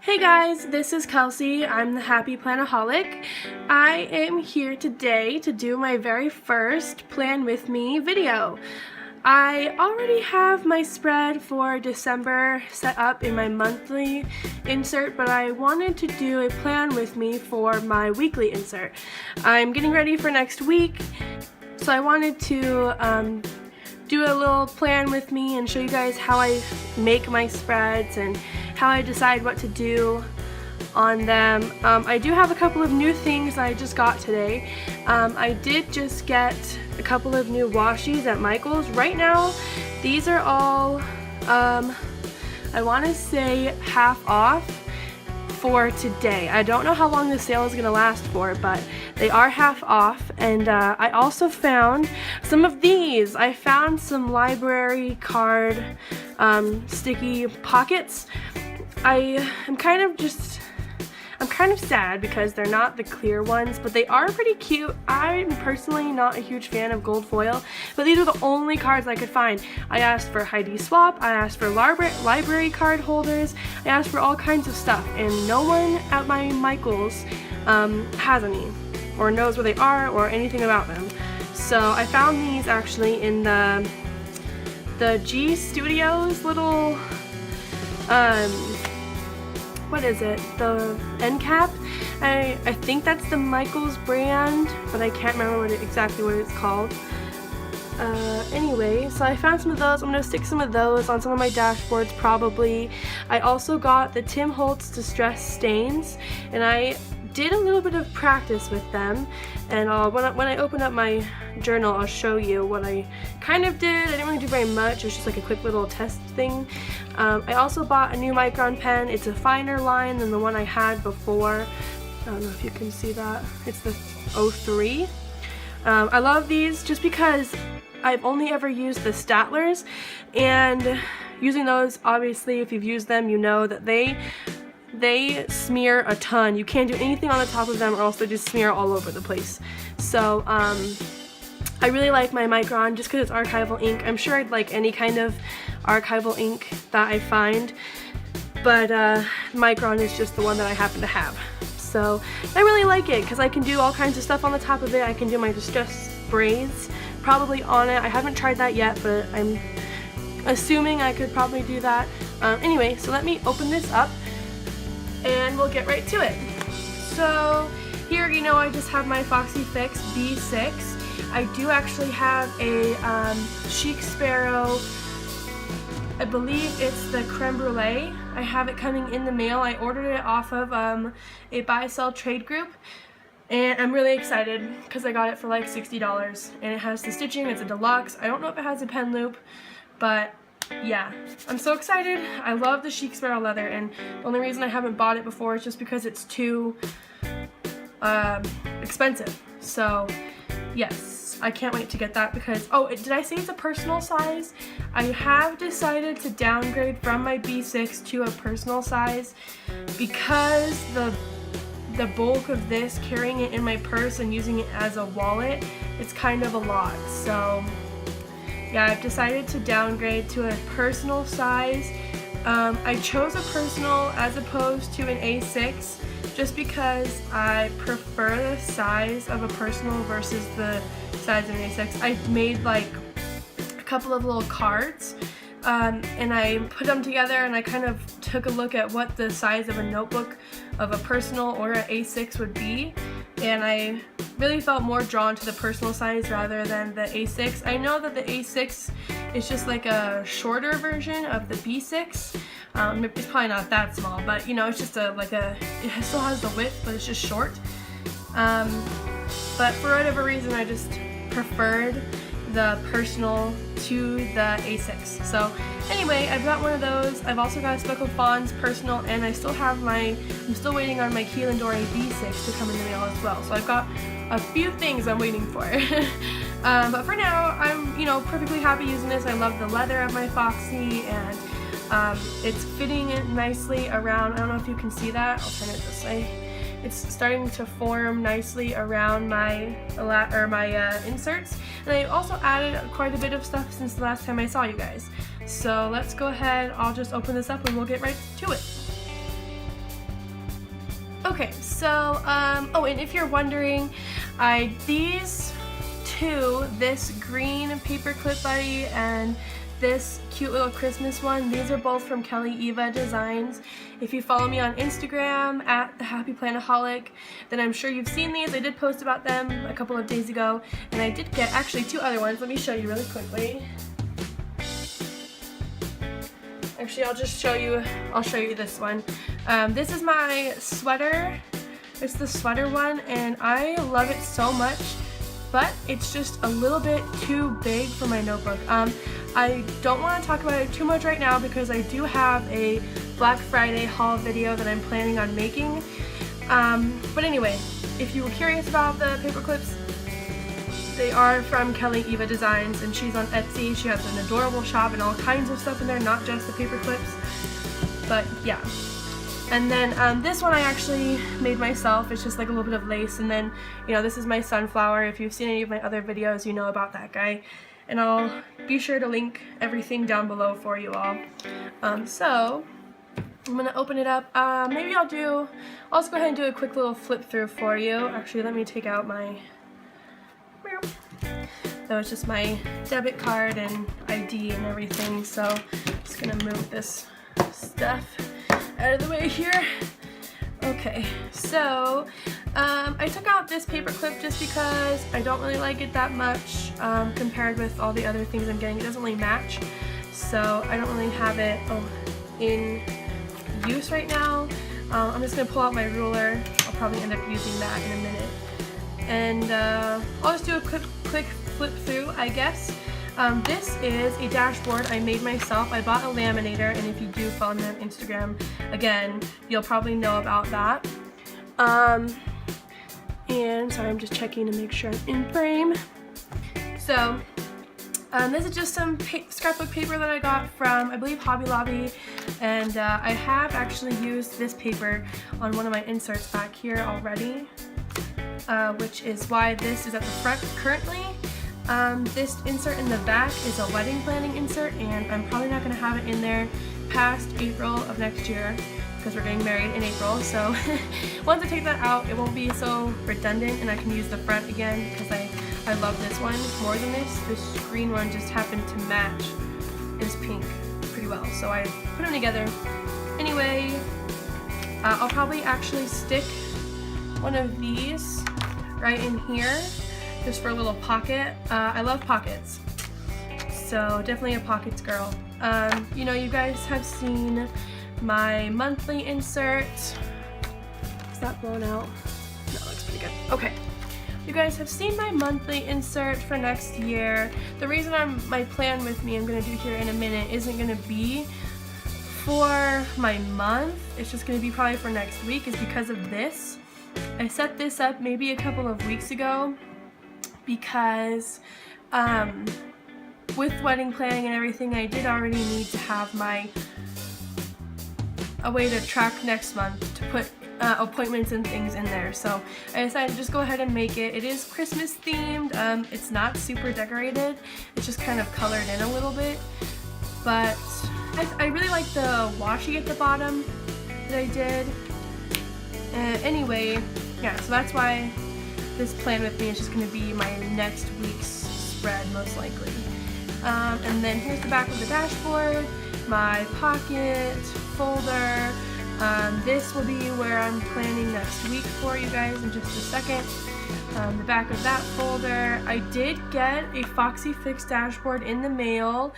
Hey guys, this is Kelsey. I'm the HappyPlanaholic. I am here today to do my very first Plan With Me video. I already have my spread for December set up in my monthly insert, but I wanted to do a Plan With Me for my weekly insert. I'm getting ready for next week, so I wanted to do a little plan with me and show you guys how I make my spreads and how I decide what to do on them. I do have a couple of new things that I just got today. I did just get a couple of new washies at Michael's. Right now, these are all, I want to say half off for today. I don't know how long the sale is going to last for, but they are half off. And I also found some of these. I found some library card sticky pockets. I'm kind of sad because they're not the clear ones, but they are pretty cute. I'm personally not a huge fan of gold foil, but these are the only cards I could find. I asked for Heidi Swap, I asked for library card holders, I asked for all kinds of stuff, and no one at my Michael's has any, or knows where they are, or anything about them. So I found these actually in the G Studios little, what is it? The end cap. I think that's the Michael's brand, but I can't remember exactly what it's called. Anyway, so I found some of those. I'm going to stick some of those on some of my dashboards probably. I also got the Tim Holtz Distress Stains, and I did a little bit of practice with them, and when I open up my journal, I'll show you what I kind of did. I didn't really do very much. It was just like a quick little test thing. I also bought a new Micron pen. It's a finer line than the one I had before. I don't know if you can see that. It's the 03. I love these just because I've only ever used the Statlers, and using those, obviously, if you've used them, you know that they smear a ton. You can't do anything on the top of them or else they just smear all over the place. So I really like my Micron just because it's archival ink. I'm sure I'd like any kind of archival ink that I find, but Micron is just the one that I happen to have. So I really like it because I can do all kinds of stuff on the top of it. I can do my distress braids probably on it. I haven't tried that yet, but I'm assuming I could probably do that. Anyway, so let me open this up and we'll get right to it. So here, you know, I just have my Foxy Fix B6. I do actually have a Chic Sparrow, I believe it's the Creme Brulee. I have it coming in the mail. I ordered it off of a buy-sell trade group, and I'm really excited because I got it for like $60, and it has the stitching. It's a deluxe. I don't know if it has a pen loop, but yeah, I'm so excited. I love the Chic Sparrow leather, and the only reason I haven't bought it before is just because it's too expensive. So yes, I can't wait to get that because, oh, did I say it's a personal size? I have decided to downgrade from my B6 to a personal size because the bulk of this, carrying it in my purse and using it as a wallet, it's kind of a lot. So yeah, I've decided to downgrade to a personal size. I chose a personal as opposed to an A6 just because I prefer the size of a personal versus the size of an A6. I made like a couple of little cards and I put them together, and I kind of took a look at what the size of a notebook of a personal or an A6 would be, and I really felt more drawn to the personal size rather than the A6. I know that the A6 is just like a shorter version of the B6. It's probably not that small, but you know, it's just it still has the width, but it's just short. But for whatever reason, I just preferred the personal to the A6. So anyway, I've got one of those. I've also got a Speckled Fawns personal, and I'm still waiting on my Keel and Dory B6 to come in the mail as well. So I've got a few things I'm waiting for. But for now, I'm, you know, perfectly happy using this. I love the leather of my Foxy, and it's fitting it nicely around. I don't know if you can see that. I'll turn it this way. It's starting to form nicely around my inserts, and I also added quite a bit of stuff since the last time I saw you guys. So let's go ahead, I'll just open this up and we'll get right to it. Okay, so, oh, and if you're wondering, these two, this green paperclip buddy and this cute little Christmas one, these are both from Kelly Eva Designs. If you follow me on Instagram at the HappyPlanaholic, then I'm sure you've seen these. I did post about them a couple of days ago, and I did get actually two other ones. Let me show you really quickly. Actually, I'll show you this one. This is my sweater. It's the sweater one, and I love it so much, but it's just a little bit too big for my notebook. I don't want to talk about it too much right now because I do have a Black Friday haul video that I'm planning on making. But anyway, if you were curious about the paper clips, they are from Kelly Eva Designs, and she's on Etsy. She has an adorable shop and all kinds of stuff in there, not just the paper clips. But yeah. And then this one I actually made myself. It's just like a little bit of lace, and then, you know, this is my sunflower. If you've seen any of my other videos, you know about that guy. And I'll be sure to link everything down below for you all. So I'm gonna open it up. Maybe I'll also go ahead and do a quick little flip through for you. Actually, let me take out my, that was just my debit card and ID and everything. So I'm just gonna move this stuff out of the way here. Okay, so I took out this paper clip just because I don't really like it that much compared with all the other things I'm getting. It doesn't really match, so I don't really have it in use right now. I'm just gonna pull out my ruler. I'll probably end up using that in a minute, and I'll just do a quick flip through, I guess. This is a dashboard I made myself. I bought a laminator, and if you do follow me on Instagram, again, you'll probably know about that. And sorry, I'm just checking to make sure I'm in frame. So, this is just some scrapbook paper that I got from, I believe, Hobby Lobby, and I have actually used this paper on one of my inserts back here already, which is why this is at the front currently. This insert in the back is a wedding planning insert, and I'm probably not going to have it in there past April of next year because we're getting married in April. So once I take that out, it won't be so redundant, and I can use the front again because I love this one more than this. This green one just happened to match this pink pretty well, so I put them together. Anyway, I'll probably actually stick one of these right in here, just for a little pocket. I love pockets, so definitely a pockets girl. You know, you guys have seen my monthly insert. Is that blown out? No, it looks pretty good. Okay, you guys have seen my monthly insert for next year. The reason my plan with me, I'm gonna do here in a minute, isn't gonna be for my month. It's just gonna be probably for next week, is because of this. I set this up maybe a couple of weeks ago because with wedding planning and everything, I did already need to have a way to track next month, to put appointments and things in there. So I decided to just go ahead and make it. It is Christmas themed. It's not super decorated. It's just kind of colored in a little bit. But I really like the washi at the bottom that I did. Anyway, yeah, so that's why this plan with me is just going to be my next week's spread, most likely. And then here's the back of the dashboard, my pocket, folder. This will be where I'm planning next week for you guys in just a second. The back of that folder. I did get a Foxy Fix dashboard in the mail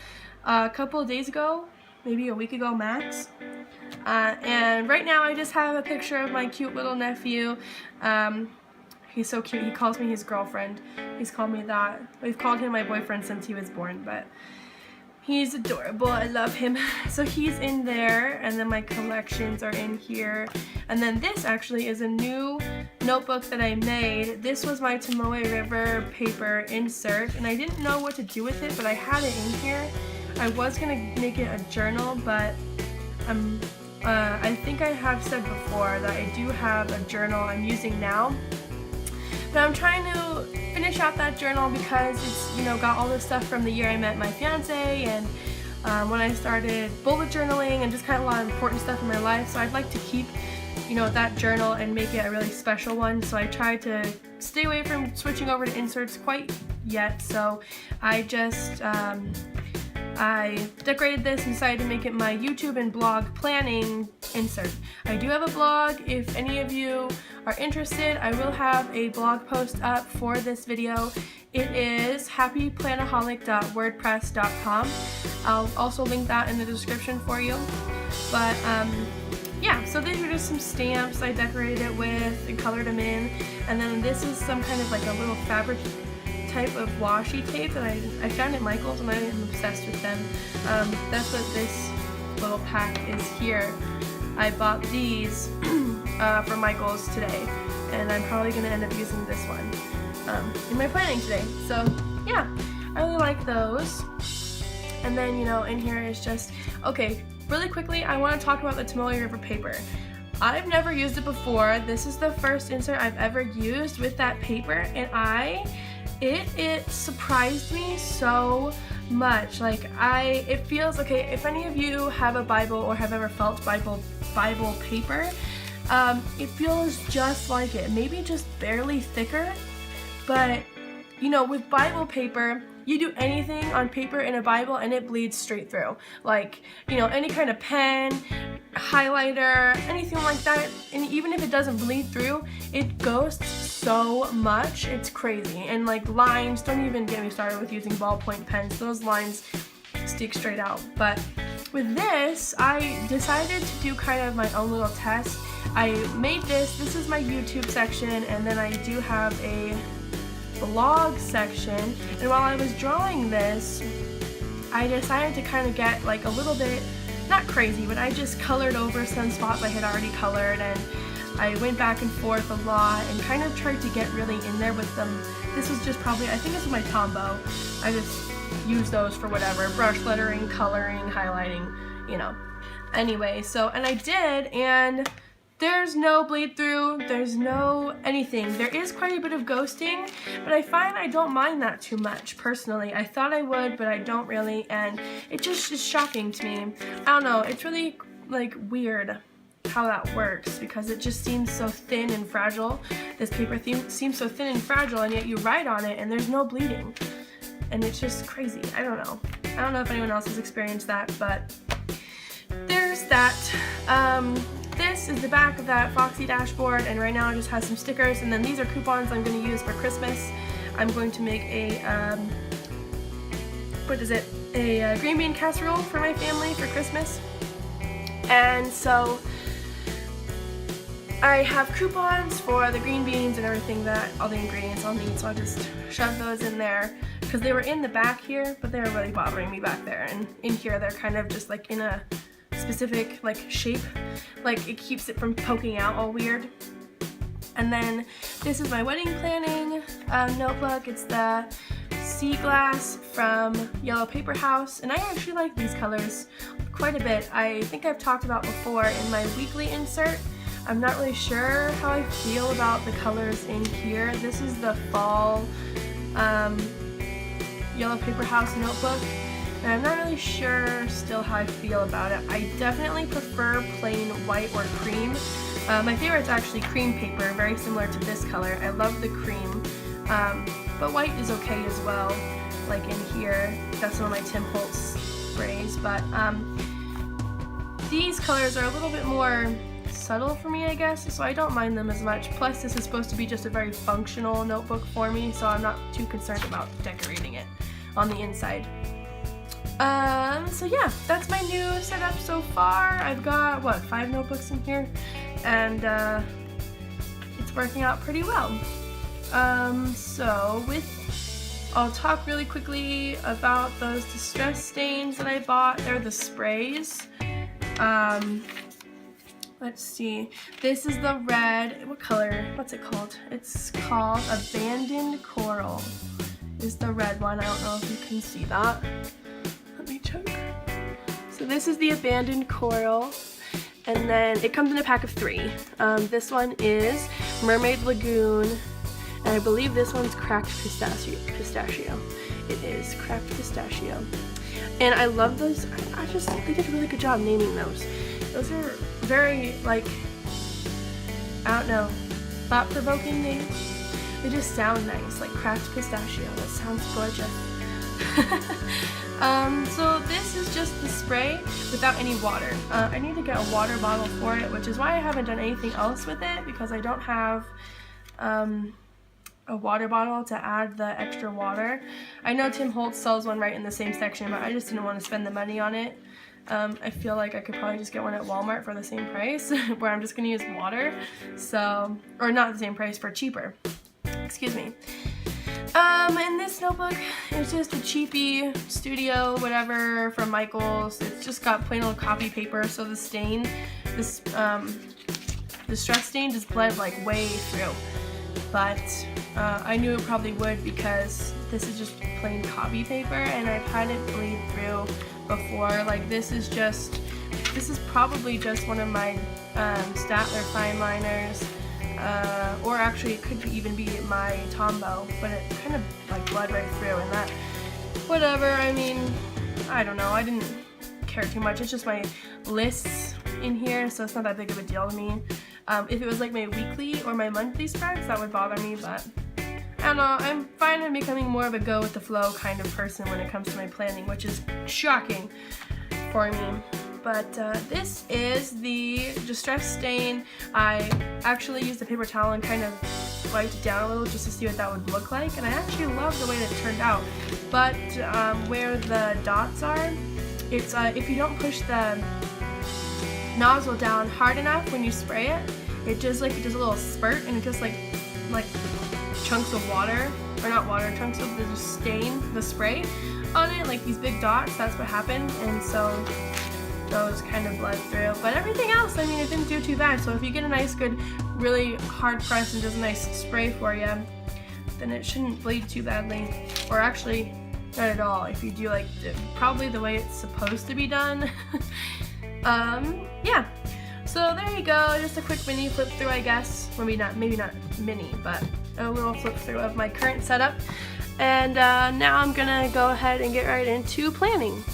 a couple of days ago, maybe a week ago max. And right now I just have a picture of my cute little nephew. He's so cute. He calls me his girlfriend. He's called me that. We've called him my boyfriend since he was born, but he's adorable. I love him. So he's in there, and then my collections are in here. And then this actually is a new notebook that I made. This was my Tomoe River paper insert, and I didn't know what to do with it, but I had it in here. I was gonna make it a journal, but I think I have said before that I do have a journal I'm using now. But I'm trying to finish out that journal because it's, you know, got all this stuff from the year I met my fiance, and when I started bullet journaling, and just kind of a lot of important stuff in my life. So I'd like to keep you know, that journal and make it a really special one. So I tried to stay away from switching over to inserts quite yet. So I just I decorated this and decided to make it my YouTube and blog planning insert. I do have a blog. If any of you are interested, I will have a blog post up for this video. It is HappyPlanaholic.wordpress.com. I'll also link that in the description for you. But yeah, so these are just some stamps I decorated it with and colored them in. And then this is some kind of like a little fabric type of washi tape that I found at Michael's, and I am obsessed with them. That's what this little pack is here. I bought these from Michael's today, and I'm probably going to end up using this one in my planning today. So yeah, I really like those. And then, you know, in here is just, okay, really quickly, I want to talk about the Tomoe River paper. I've never used it before. This is the first insert I've ever used with that paper, and it surprised me so much. Like, it feels, okay, if any of you have a Bible or have ever felt Bible paper, it feels just like it, maybe just barely thicker. But, you know, with Bible paper, you do anything on paper in a Bible and it bleeds straight through. Like, you know, any kind of pen, highlighter, anything like that, and even if it doesn't bleed through, it ghosts so much, it's crazy. And like lines, don't even get me started with using ballpoint pens. Those lines stick straight out. But with this, I decided to do kind of my own little test. I made this is my YouTube section, and then I do have a blog section, and while I was drawing this, I decided to kind of get like a little bit, not crazy, but I just colored over some spots I had already colored, and I went back and forth a lot and kind of tried to get really in there with them. This was just probably, I think this was my Tombow. I just used those for whatever, brush lettering, coloring, highlighting, you know. Anyway, so, and I did, and there's no bleed through, there's no anything. There is quite a bit of ghosting, but I find I don't mind that too much, personally. I thought I would, but I don't really, and it just is shocking to me. I don't know, it's really, like, weird how that works, because it just seems so thin and fragile. This paper seems so thin and fragile, and yet you write on it, and there's no bleeding. And it's just crazy. I don't know. I don't know if anyone else has experienced that, but there's that. This is the back of that Foxy dashboard, and right now it just has some stickers, and then these are coupons I'm going to use for Christmas. I'm going to make a, a green bean casserole for my family for Christmas. And so I have coupons for the green beans and everything, that all the ingredients I'll need, so I'll just shove those in there, because they were in the back here, but they were really bothering me back there, and in here they're kind of just like in a specific like shape, like it keeps it from poking out all weird. And then this is my wedding planning notebook. It's the sea glass from Yellow Paper House, and I actually like these colors quite a bit. I think I've talked about before in my weekly insert. I'm not really sure how I feel about the colors in here. This is the fall Yellow Paper House notebook, and I'm not really sure still how I feel about it. I definitely prefer plain white or cream. My favorite is actually cream paper, very similar to this color. I love the cream, but white is okay as well, like in here. That's one of my Tim Holtz sprays, but these colors are a little bit more subtle for me, I guess, so I don't mind them as much. Plus, this is supposed to be just a very functional notebook for me, so I'm not too concerned about decorating it on the inside. So yeah, that's my new setup so far. I've got, what, 5 notebooks in here, and it's working out pretty well. I'll talk really quickly about those distress stains that I bought. They're the sprays. Let's see. This is the red, what color? What's it called? It's called Abandoned Coral. Is the red one. I don't know if you can see that. Let me check. So this is the Abandoned Coral, and then it comes in a pack of 3. This one is Mermaid Lagoon, and I believe this one's Cracked Pistachio. It is Cracked Pistachio. And I love those. They did a really good job naming those. Those are very, like, I don't know, thought-provoking maybe? They just sound nice, like cracked pistachio. That sounds gorgeous. So this is just the spray without any water. I need to get a water bottle for it, which is why I haven't done anything else with it, because I don't have a water bottle to add the extra water. I know Tim Holtz sells one right in the same section, but I just didn't want to spend the money on it. I feel like I could probably just get one at Walmart for the same price, where I'm just going to use water, so, or not the same price, for cheaper. Excuse me. And this notebook is just a cheapy studio whatever from Michaels. It's just got plain old copy paper, so the stain, this the stress stain just bled like way through. But I knew it probably would because this is just plain copy paper, and I've had it bleed through before. Like this is probably just one of my Statler fine liners. Or actually it could even be my Tomoe, but it kind of like bled right through, and that, whatever, I mean, I don't know, I didn't care too much. It's just my lists in here, so it's not that big of a deal to me. If it was like my weekly or my monthly spreads, that would bother me, but I don't know, I'm fine. I'm becoming more of a go with the flow kind of person when it comes to my planning, which is shocking for me. But this is the distress stain. I actually used a paper towel and kind of wiped it down a little just to see what that would look like, and I actually love the way that it turned out. But where the dots are, it's if you don't push the nozzle down hard enough when you spray it, it does a little spurt, and it just like chunks of water, or not water, chunks of the stain, the spray on it, like these big dots. That's what happened, and so those kind of bled through. But everything else, I mean, it didn't do too bad. So if you get a nice, good, really hard press and does a nice spray for you, then it shouldn't bleed too badly. Or actually, not at all. If you do like probably the way it's supposed to be done. Yeah. So there you go. Just a quick mini flip through, I guess. Maybe not mini, but a little flip through of my current setup. And now I'm gonna go ahead and get right into planning.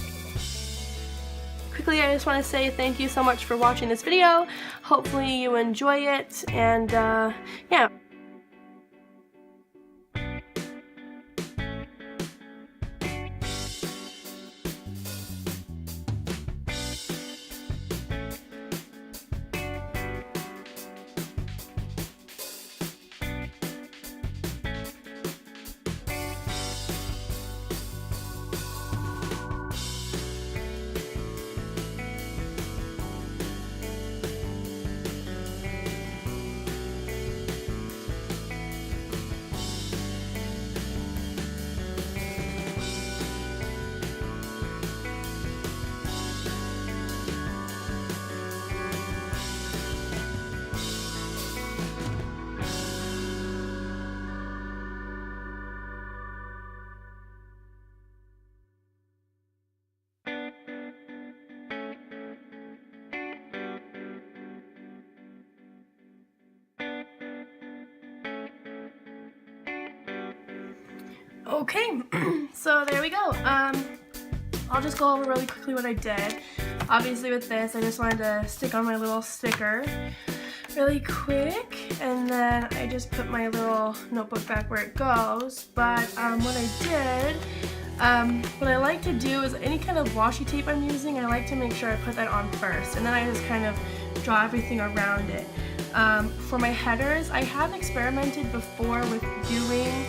Quickly, I just want to say thank you so much for watching this video. Hopefully you enjoy it, and yeah. Okay, so there we go. I'll just go over really quickly what I did. Obviously with this, I just wanted to stick on my little sticker really quick, and then I just put my little notebook back where it goes. But what I did, what I like to do is any kind of washi tape I'm using, I like to make sure I put that on first, and then I just kind of draw everything around it. For my headers, I have experimented before with doing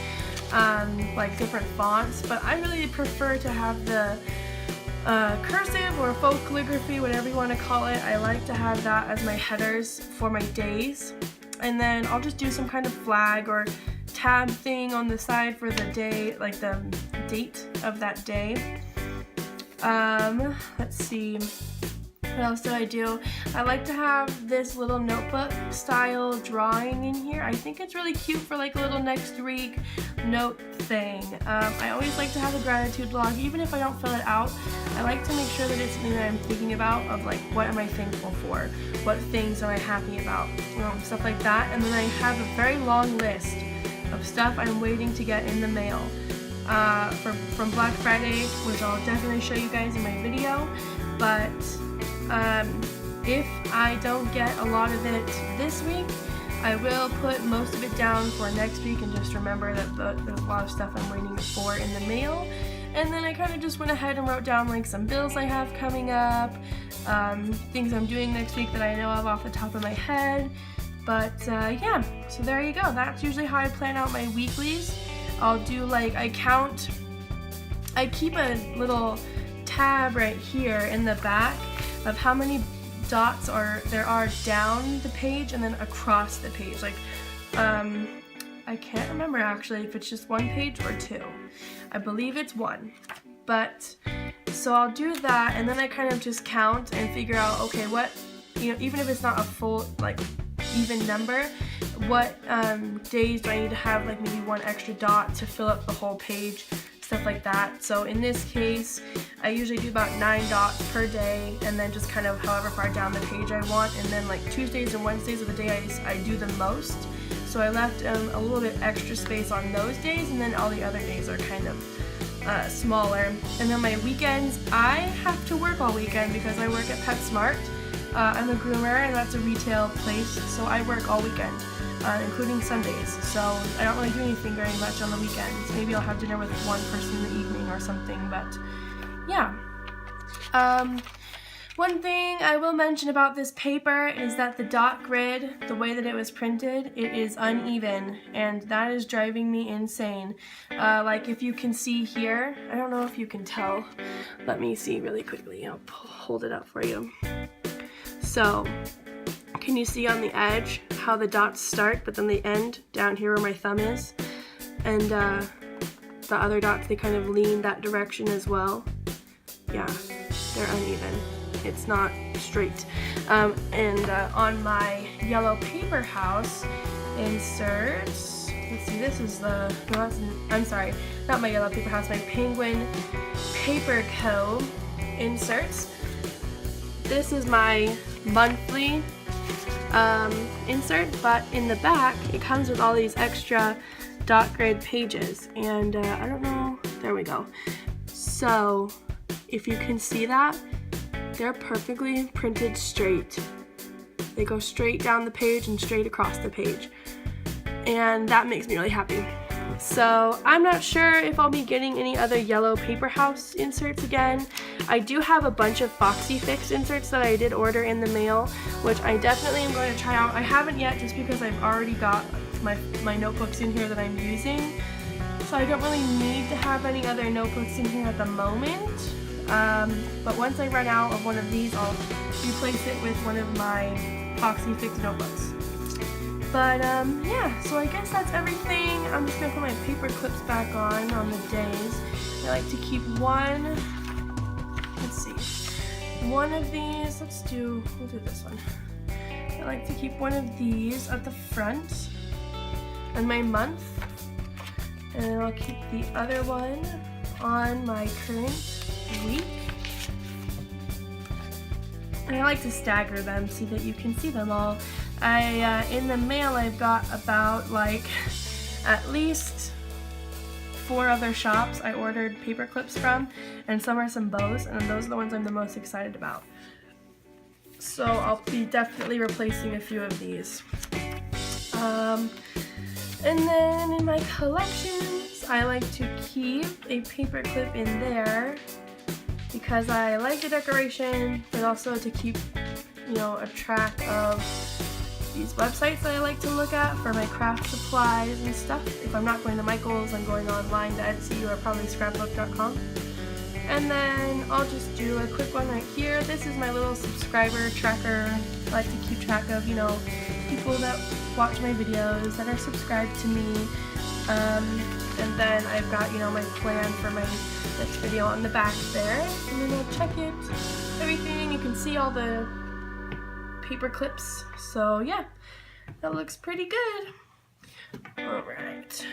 like different fonts, but I really prefer to have the cursive or faux calligraphy, whatever you want to call it. I like to have that as my headers for my days, and then I'll just do some kind of flag or tab thing on the side for the day, like the date of that day. Let's see, what else do I do? I like to have this little notebook style drawing in here. I think it's really cute for like a little next week note thing. I always like to have a gratitude log, even if I don't fill it out. I like to make sure that it's something that I'm thinking about, of like, what am I thankful for? What things am I happy about? Stuff like that. And then I have a very long list of stuff I'm waiting to get in the mail from Black Friday, which I'll definitely show you guys in my video. But if I don't get a lot of it this week, I will put most of it down for next week and just remember that there's a lot of stuff I'm waiting for in the mail. And then I kind of just went ahead and wrote down like some bills I have coming up, things I'm doing next week that I know of off the top of my head. But yeah, so there you go. That's usually how I plan out my weeklies. I'll do like, I keep a little tab right here in the back of how many dots there are down the page and then across the page. Like, I can't remember actually if it's just one page or two. I believe it's one. But, so I'll do that, and then I kind of just count and figure out, okay, what, you know, even if it's not a full, like, even number, what days do I need to have, like, maybe one extra dot to fill up the whole page, stuff like that. So in this case, I usually do about 9 dots per day, and then just kind of however far down the page I want, and then like Tuesdays and Wednesdays of the day I do the most. So I left a little bit extra space on those days, and then all the other days are kind of smaller. And then my weekends, I have to work all weekend because I work at PetSmart. I'm a groomer, and that's a retail place, so I work all weekend, including Sundays. So I don't really do anything very much on the weekends. Maybe I'll have dinner with one person in the evening or something, but yeah. One thing I will mention about this paper is that the dot grid, the way that it was printed, it is uneven, and that is driving me insane. Like if you can see here, I don't know if you can tell. Let me see really quickly. I'll hold it up for you. So, can you see on the edge how the dots start, but then they end down here where my thumb is? And the other dots, they kind of lean that direction as well. Yeah, they're uneven. It's not straight. And on my yellow paper house inserts, let's see, this is the, no, I'm sorry, not my yellow paper house, my Penguin Paper Co. inserts. This is my monthly insert, but in the back it comes with all these extra dot grid pages, and I don't know, there we go. So if you can see that, they're perfectly printed straight. They go straight down the page and straight across the page, and that makes me really happy. So I'm not sure if I'll be getting any other yellow paper house inserts again. I do have a bunch of Foxy Fix inserts that I did order in the mail, which I definitely am going to try out. I haven't yet just because I've already got my notebooks in here that I'm using, so I don't really need to have any other notebooks in here at the moment. But once I run out of one of these, I'll replace it with one of my Foxy Fix notebooks. But yeah, so I guess that's everything. I'm just gonna put my paper clips back on the days. I like to keep one, let's see, one of these, we'll do this one. I like to keep one of these at the front and my month, and I'll keep the other one on my current week. And I like to stagger them so that you can see them all. In the mail I've got about like at least 4 other shops I ordered paper clips from, and some are some bows, and those are the ones I'm the most excited about. So I'll be definitely replacing a few of these. And then in my collections, I like to keep a paper clip in there because I like the decoration, but also to keep, you know, a track of these websites that I like to look at for my craft supplies and stuff. If I'm not going to Michael's, I'm going online to Etsy or probably scrapbook.com. And then I'll just do a quick one right here. This is my little subscriber tracker. I like to keep track of, you know, people that watch my videos, that are subscribed to me. And then I've got, you know, my plan for my next video on the back there. And then I'll check it, everything. You can see all the paper clips. So yeah, that looks pretty good. Alright.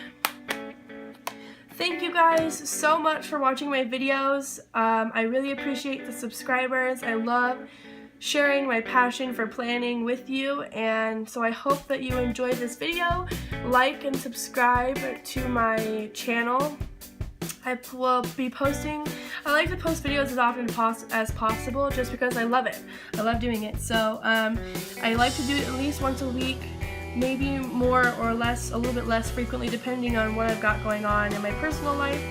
Thank you guys so much for watching my videos. I really appreciate the subscribers. I love sharing my passion for planning with you, and so I hope that you enjoyed this video. Like and subscribe to my channel. I will be posting, I like to post videos as often as possible just because I love it. I love doing it. So I like to do it at least once a week. maybe more or less, a little bit less frequently depending on what I've got going on in my personal life.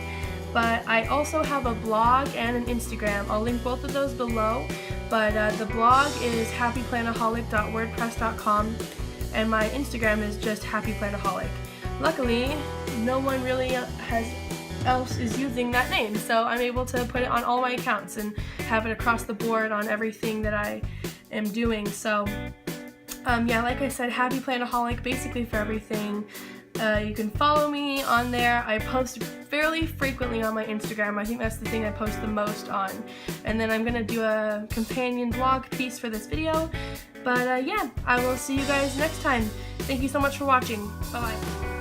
But I also have a blog and an Instagram. I'll link both of those below. But the blog is happyplanaholic.wordpress.com and my Instagram is just HappyPlanaholic. Luckily, no one really else is using that name, so I'm able to put it on all my accounts and have it across the board on everything that I am doing. So yeah, like I said, HappyPlanaholic basically for everything. You can follow me on there. I post fairly frequently on my Instagram. I think that's the thing I post the most on. And then I'm gonna do a companion blog piece for this video. But yeah, I will see you guys next time. Thank you so much for watching. Bye-bye.